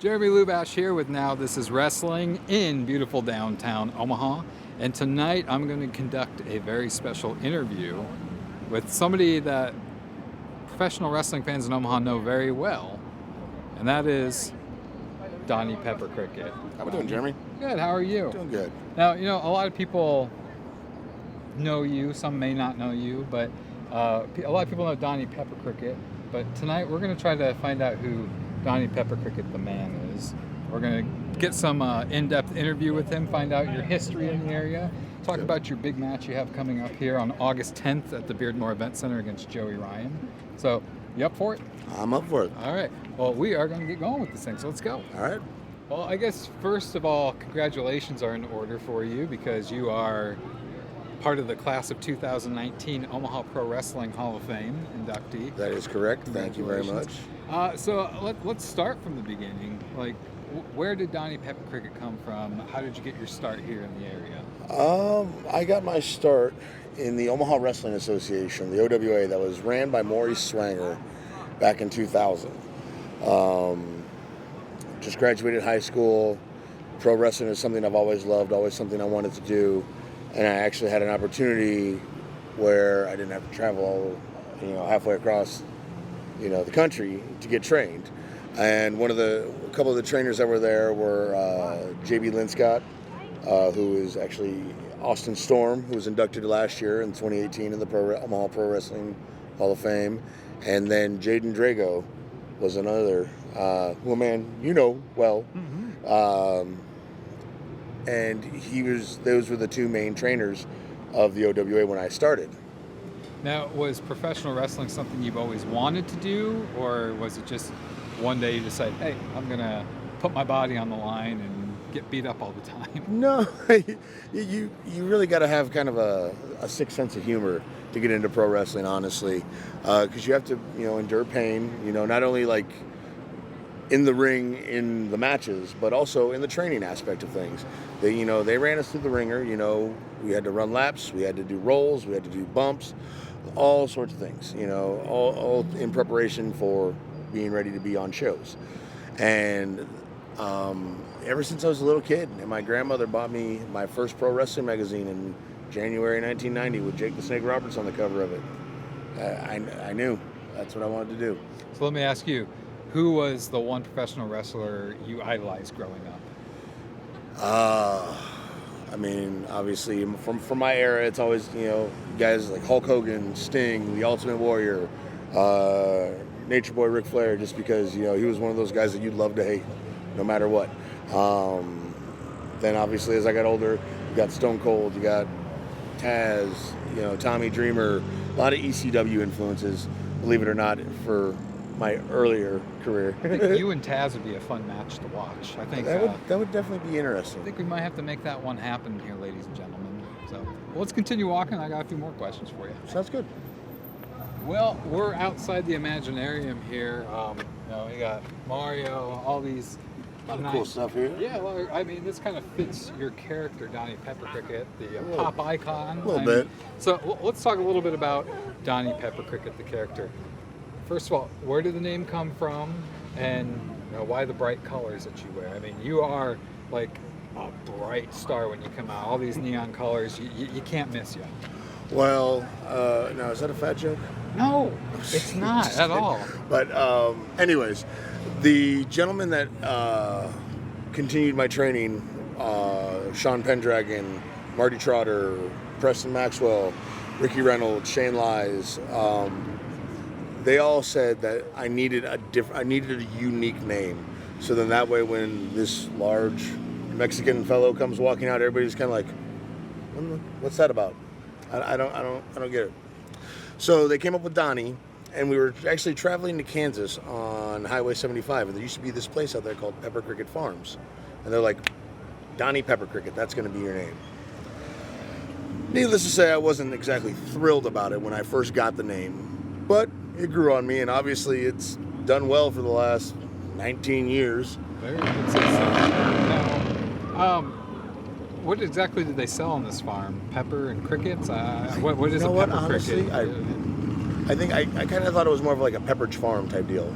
Jeremy Lubash here with Now This Is Wrestling in beautiful downtown Omaha. And tonight I'm going to conduct a very special interview with somebody that professional wrestling fans in Omaha know very well. And that is Donnie Peppercricket. How we doing, Jeremy? Good, how are you? Doing good. Now, you know, a lot of people know you, some may not know you, but a lot of people know Donnie Peppercricket. But tonight we're going to try to find out who Donnie Peppercricket the man is. We're going to get some in-depth interview with him, find out your history in the area, talk about your big match you have coming up here on August 10th at the Beardmore Event Center against Joey Ryan. So, you up for it? I'm up for it. All right. Well, we are going to get going with this thing, so let's go. All right. Well, I guess first of all, congratulations are in order for you because you are part of the class of 2019 Omaha Pro Wrestling Hall of Fame inductee. That is correct. Thank you very much. So let's start from the beginning. Like, where did Donnie Peppercricket come from? How did you get your start here in the area? I got my start in the Omaha Wrestling Association, the OWA, that was ran by Maurice Swanger back in 2000. Just graduated high school. Pro wrestling is something I've always loved, always something I wanted to do. And I actually had an opportunity where I didn't have to travel, halfway across, the country to get trained. And a couple of the trainers that were there were J.B. Linscott, who is actually Austin Storm, who was inducted last year in 2018 in the Omaha Pro Wrestling Hall of Fame. And then Jaden Drago was another, who a man you know well. Mm-hmm. And those were the two main trainers of the OWA when I started. Now, was professional wrestling something you've always wanted to do, or was it just one day you decided, hey, I'm going to put my body on the line and get beat up all the time? No, you really got to have kind of a sixth sense of humor to get into pro wrestling, honestly, because you have to, endure pain, not only like in the ring in the matches, but also in the training aspect of things. They ran us through the ringer. We had to run laps, we had to do rolls, we had to do bumps, all sorts of things. All in preparation for being ready to be on shows. And ever since I was a little kid, and my grandmother bought me my first pro wrestling magazine in January 1990 with Jake the Snake Roberts on the cover of it. I knew that's what I wanted to do. So let me ask you, who was the one professional wrestler you idolized growing up? Obviously, from my era, it's always, guys like Hulk Hogan, Sting, The Ultimate Warrior, Nature Boy Ric Flair, just because, he was one of those guys that you'd love to hate, no matter what. Then, obviously, as I got older, you got Stone Cold, you got Taz, Tommy Dreamer, a lot of ECW influences, believe it or not, for my earlier career. I think you and Taz would be a fun match to watch. I think that would definitely be interesting. I think we might have to make that one happen here, ladies and gentlemen. So, well, let's continue walking. I got a few more questions for you. Sounds good. Well, we're outside the Imaginarium here. We got Mario, all these cool stuff here. Yeah, well, this kind of fits your character, Donnie Peppercricket, the pop icon. A little bit. So let's talk a little bit about Donnie Peppercricket, the character. First of all, where did the name come from, and why the bright colors that you wear? You are like a bright star when you come out. All these neon colors, you can't miss you. Well, now is that a fat joke? No, it's not at all. But anyways, the gentleman that continued my training, Sean Pendragon, Marty Trotter, Preston Maxwell, Ricky Reynolds, Shane Lies, they all said that I needed a unique name. So then that way, when this large Mexican fellow comes walking out, everybody's kind of like, "What's that about?" I don't get it. So they came up with Donnie, and we were actually traveling to Kansas on Highway 75, and there used to be this place out there called Peppercricket Farms, and they're like, "Donnie Peppercricket, that's going to be your name." Needless to say, I wasn't exactly thrilled about it when I first got the name, but it grew on me, and obviously it's done well for the last 19 years. Very good. Now, what exactly did they sell on this farm? Pepper and crickets? What is a pepper honestly, cricket? I think I kind of thought it was more of like a Pepperidge Farm type deal.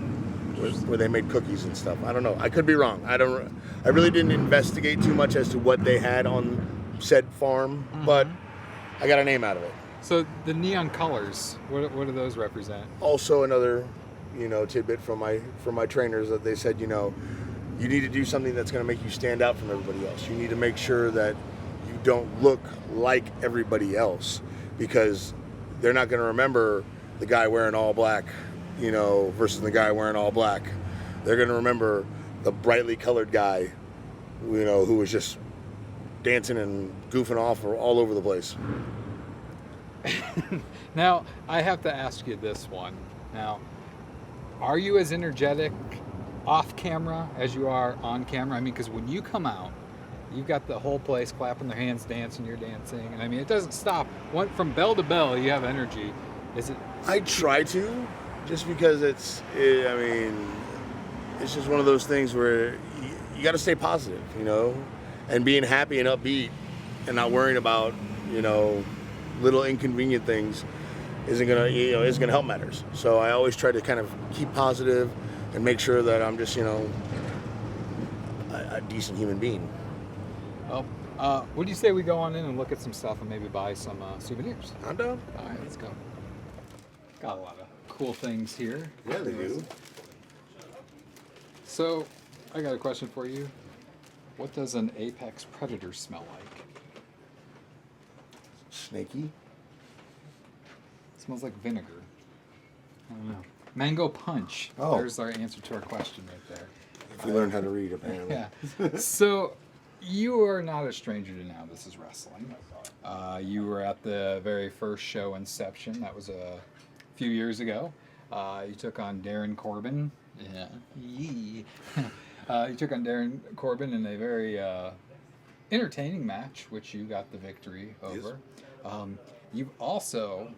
where they made cookies and stuff. I don't know. I could be wrong. I really didn't investigate too much as to what they had on said farm, but I got a name out of it. So the neon colors, what do those represent? Also another, tidbit from my trainers that they said, you need to do something that's going to make you stand out from everybody else. You need to make sure that you don't look like everybody else, because they're not going to remember the guy wearing all black, versus the guy wearing all black. They're going to remember the brightly colored guy, who was just dancing and goofing off all over the place. Now, I have to ask you this one. Now, are you as energetic off camera as you are on camera? I mean, because when you come out, you've got the whole place clapping their hands, dancing, you're dancing. And I mean, it doesn't stop. From bell to bell, you have energy. Is it? I try to, just because it's just one of those things where you got to stay positive, and being happy and upbeat and not worrying about, little inconvenient things isn't gonna help matters. So I always try to kind of keep positive and make sure that I'm just, a decent human being. Well, what do you say we go on in and look at some stuff and maybe buy some souvenirs? I'm down. All right, let's go. Got a lot of cool things here. Yeah, they do. So, I got a question for you. What does an apex predator smell like? Snaky. Smells like vinegar. I don't know. Mango punch. Oh. There's our answer to our question right there. If you learn how to read, apparently. Yeah. So, you are not a stranger to Now This Is Wrestling. You were at the very first show, Inception. That was a few years ago. You took on Darren Corbin. Yeah. You took on Darren Corbin in a very entertaining match, which you got the victory over. Yes. You've also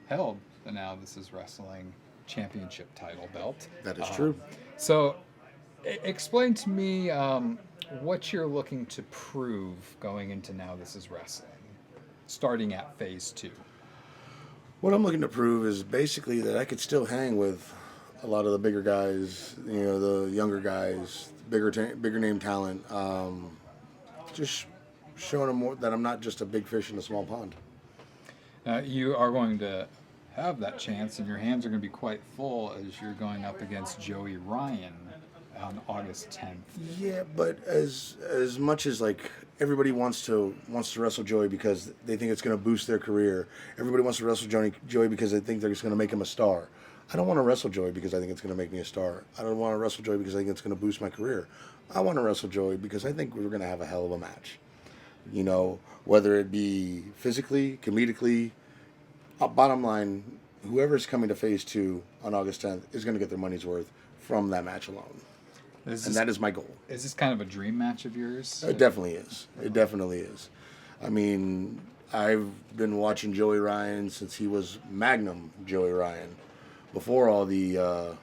held the Now This Is Wrestling championship title belt. That is true. So, explain to me what you're looking to prove going into Now This Is Wrestling, starting at Phase 2. What I'm looking to prove is basically that I could still hang with a lot of the bigger guys, the younger guys, bigger name talent. Just showing them more that I'm not just a big fish in a small pond. You are going to have that chance, and your hands are going to be quite full as you're going up against Joey Ryan on August 10th. Yeah, but as much as like everybody wants to wrestle Joey because they think it's going to boost their career. Everybody wants to wrestle Joey because they think they're just going to make him a star. I don't want to wrestle Joey because I think it's going to make me a star. I don't want to wrestle Joey because I think it's going to boost my career. I want to wrestle Joey because I think we're going to have a hell of a match. Whether it be physically, comedically, bottom line, whoever's coming to Phase 2 on August 10th is going to get their money's worth from that match alone. And that is my goal. Is this kind of a dream match of yours? It definitely is. It definitely is. I mean, I've been watching Joey Ryan since he was Magnum Joey Ryan. Before all the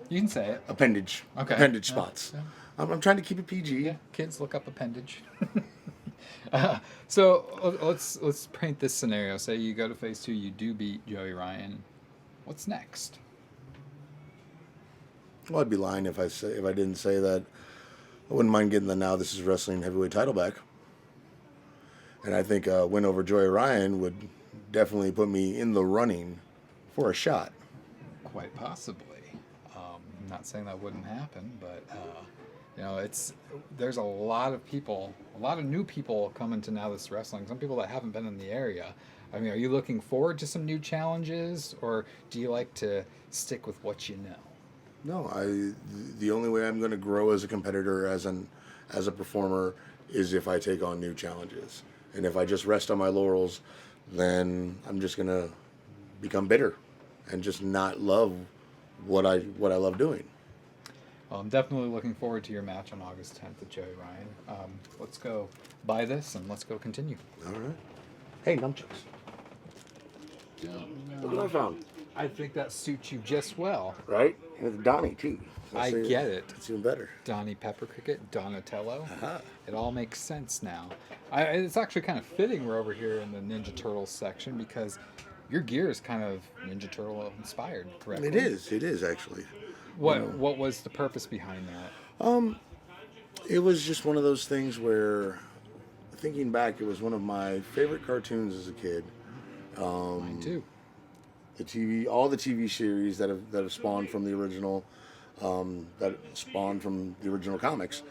you can say it. appendage spots. Yeah. I'm trying to keep it PG. Yeah, kids look up appendage. So let's paint this scenario. Say you go to Phase 2, you do beat Joey Ryan. What's next? Well, I'd be lying if I didn't say that I wouldn't mind getting the Now This Is Wrestling heavyweight title back. And I think a win over Joey Ryan would definitely put me in the running for a shot. Quite possibly. I'm not saying that wouldn't happen, but there's a lot of people, a lot of new people coming to Now This Is Wrestling. Some people that haven't been in the area. I mean, are you looking forward to some new challenges, or do you like to stick with what you know? No, the only way I'm going to grow as a competitor, as a performer, is if I take on new challenges. And if I just rest on my laurels, then I'm just going to become bitter and just not love what I love doing. Well, I'm definitely looking forward to your match on August 10th with Joey Ryan. Let's go buy this and let's go continue. All right. Hey, nunchucks. Look what I found. I think that suits you just well. Right? And it's Donnie, too. I get it. It's even better. Donnie Peppercricket, Donatello. Uh-huh. It all makes sense now. It's actually kind of fitting we're over here in the Ninja Turtles section because your gear is kind of Ninja Turtle inspired, correct? It is actually. What was the purpose behind that? It was just one of those things where, thinking back, it was one of my favorite cartoons as a kid. Mine too. All the TV series that have spawned from the original, that spawned from the original comics,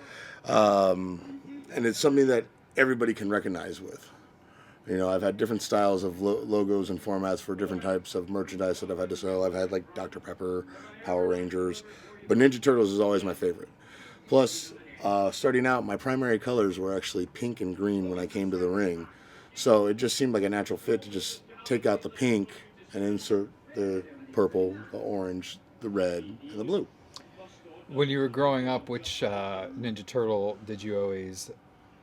and it's something that everybody can recognize with. You know, I've had different styles of logos and formats for different types of merchandise that I've had to sell. I've had like Dr. Pepper, Power Rangers, but Ninja Turtles is always my favorite. Plus, starting out, my primary colors were actually pink and green when I came to the ring, so it just seemed like a natural fit to just take out the pink and insert the purple, the orange, the red, and the blue. When you were growing up, which Ninja Turtle did you always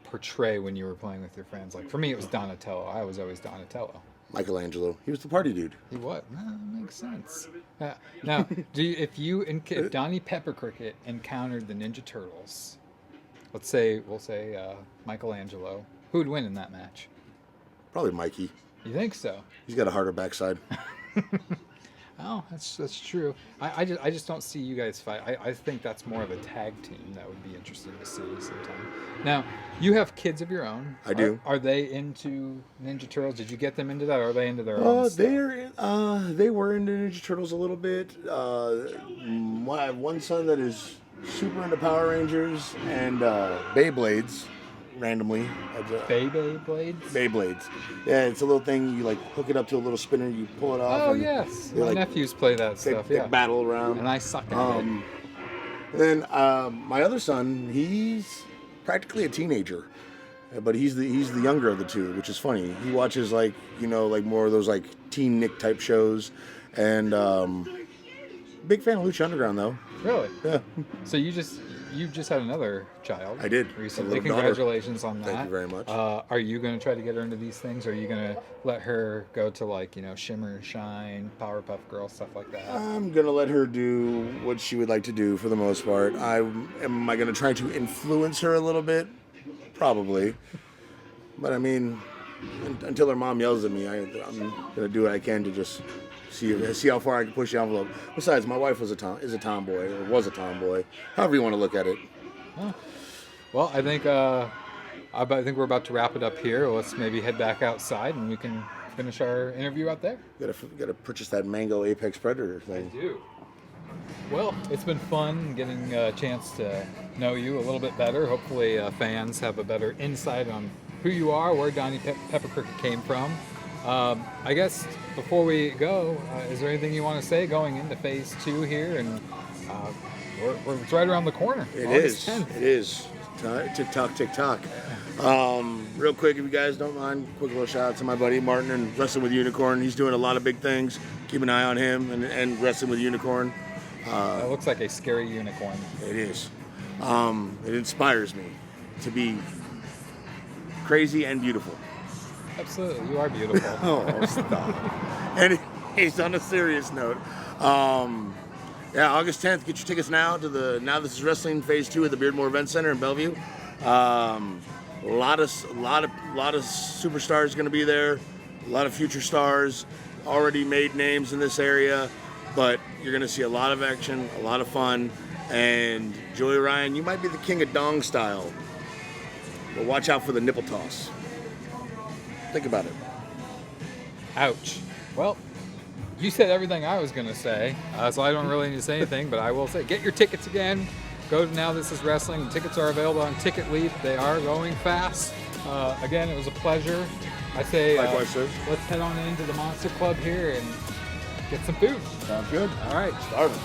portray when you were playing with your friends? Like for me, it was Donatello. I was always Donatello. Michelangelo. He was the party dude. He what? That makes sense. Now, if Donnie Peppercricket encountered the Ninja Turtles, we'll say Michelangelo, who would win in that match? Probably Mikey. You think so? He's got a harder backside. Oh, that's true. I just don't see you guys fight. I think that's more of a tag team that would be interesting to see sometime. Now, you have kids of your own. I do. Are they into Ninja Turtles? Did you get them into that, or are they into their own stuff? They were into Ninja Turtles a little bit. I have one son that is super into Power Rangers and Beyblades. Randomly. Beyblades? Beyblades. Yeah, it's a little thing. You like hook it up to a little spinner. You pull it off. Oh yes, my nephews play that stuff. They battle around. And I suck at it. And then my other son, he's practically a teenager, but he's the younger of the two, which is funny. He watches like more of those like Teen Nick type shows, and big fan of Lucha Underground though. Really? Yeah. So you just had another child. I did recently. Congratulations on that. Thank you very much. Are you going to try to get her into these things? Or are you going to let her go to Shimmer and Shine, Powerpuff Girls, stuff like that? I'm going to let her do what she would like to do for the most part. Am I going to try to influence her a little bit? Probably. But I mean, until her mom yells at me, I'm going to do what I can to just see how far I can push the envelope. Besides, my wife is a tomboy, or was a tomboy. However you want to look at it. Oh. Well, I think we're about to wrap it up here. Let's maybe head back outside and we can finish our interview out there. Got to purchase that Mango Apex Predator thing. I do. Well, it's been fun getting a chance to know you a little bit better. Hopefully, fans have a better insight on who you are, where Donnie Peppercricket came from. I guess before we go, is there anything you want to say going into phase 2 here? And it's right around the corner. It is. Tick tock. Real quick, if you guys don't mind, quick little shout out to my buddy Martin and Wrestling with Unicorn. He's doing a lot of big things. Keep an eye on him and Wrestling with Unicorn. It looks like a scary unicorn. It is. It inspires me to be crazy and beautiful. Absolutely, you are beautiful. Oh, stop. Anyways, on a serious note, August 10th, get your tickets now to the Now This Is Wrestling Phase 2 at the Beardmore Event Center in Bellevue. A lot of superstars going to be there. A lot of future stars, already made names in this area, but you're going to see a lot of action, a lot of fun, and Joey Ryan, you might be the king of dong style, but watch out for the nipple toss. Think about it. Ouch. Well, you said everything I was going to say, so I don't really need to say anything, but I will say, get your tickets again. Go to Now This Is Wrestling. Tickets are available on Ticket Leap. They are going fast. Again, it was a pleasure. I say, Likewise, sir. Let's head on into the Monster Club here and get some food. Sounds good. All right. Starving.